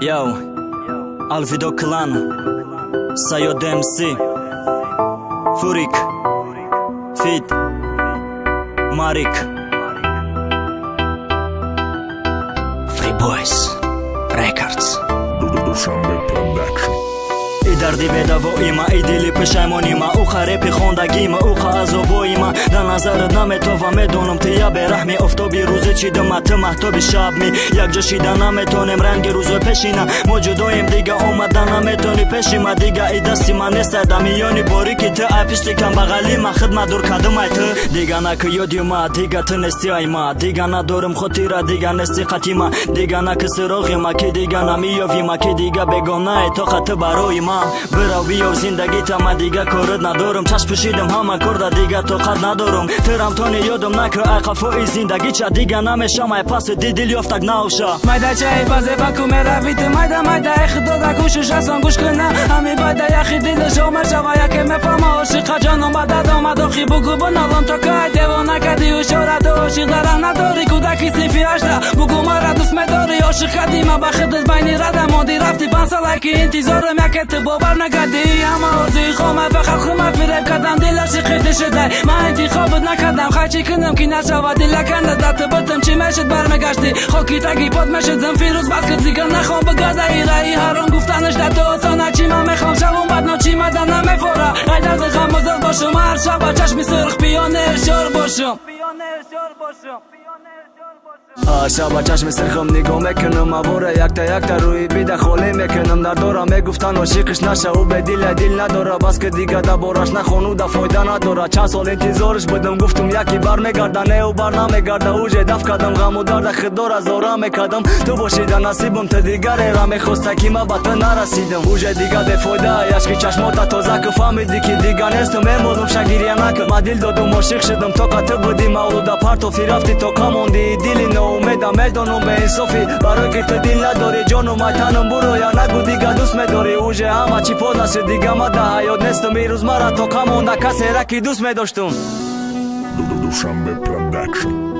Yo, Alvido Clan, Sayo DMC, Furik, Fit, Marik, Free Boys Records, Dushanbe Production. ای دردی بدو ایما ای دلی پشیمونیما او خرپی خوندگیما او خازوبویما در نظرت نمیتوام میدونم تیا به رحمی افتابی روزی چیدم تو محتابی شب می یک جا شیدن نمیتونیم رنگ روزو پشینا موجودایم دیگه اومدن نمیتونی پشیما دیگه ای دستی من نیست دمیونی باری که تو اپیشتی کم بغلی ما خدمت دور کدم ای تو دیگه نکه یادی ما دیگه تو نستی ای ما دیگه ندارم خودی را دیگه نستی خطی ما دیگه نکه سراغی ما که دیگه نمیافی ما که دیگه بگم تو خط برای ما برو بیو زندگی تا ما دیگه کارت ندارم چشم پوشیدم همه کرده دیگه طاقت ندارم ترم تانی یادم نکه اقفای زندگی چه دیگه نمیشم ای پس دیدل یافتک نوشا مایده چه بازه باکو میروید مایده خدا گوشش ازان گوش کنه همی باید یخی دیلش اومشه و یکی مفهمه عاشق جانم بدد آمد و خی بگو بنالم تا که دیوانه کدی و شورت و عاشق داره نداری کودکی سیفی هشته بگو مرا دوست میداری عاشق قدیمه بخدت بینی رده مادی رفتی 5 ساله که انتظارم یکت باور نکردی اما روزی خومه فقط خومه فریب کردم دلش خیلی شده من انتخابت نکردم خیچی کنم که نشوه دل کنده دت بتم چی میشد برمگشتی خاکی تگی پاد میشدم فیروز بس که دیگه نخوام بگرده ایرایی هران گفتنش دت آسانه چی من میخوام شبون بعد ناچی مدن نمیفوره ای درد غم بزرگ باشم هر شب با چشمی سرخ پیانه اشار باشم شب با چشم سرخم نگاه میکنم اواره یک تا روی بیده خالی میکنم در دارم میگفتن عاشقش نشه او به دل نداره بس که دیگه دبارش نخونو ده فایده نداره چند سال انتظارش بودم گفتم یکی بر میگردنه او بر نمیگرده اوجه دف کردم غم و درد خدار از آرام میکردم تو باشیده نصیبم تا دیگری را میخواسته که من به تو نرسیدم اوجه دیگه ده فایده یشکی چشمات تازه که فهمیدی که دیگه نیستم میمونم شگیریه نکن من دل دادم عاشق شدم تا که تو بودی مولوده پرتو رفتی تا کموندی دلی ناامیدم میدونم به انصافی برای که تو دل نداری جانم ای تنم برو یا نگو دیگه دوست میداری اوجه همه چی پاز نشد دیگه من ده حیات نیستم این روز مرا تا کمونده کسی را که دوست میداشتم Dushanbe Production.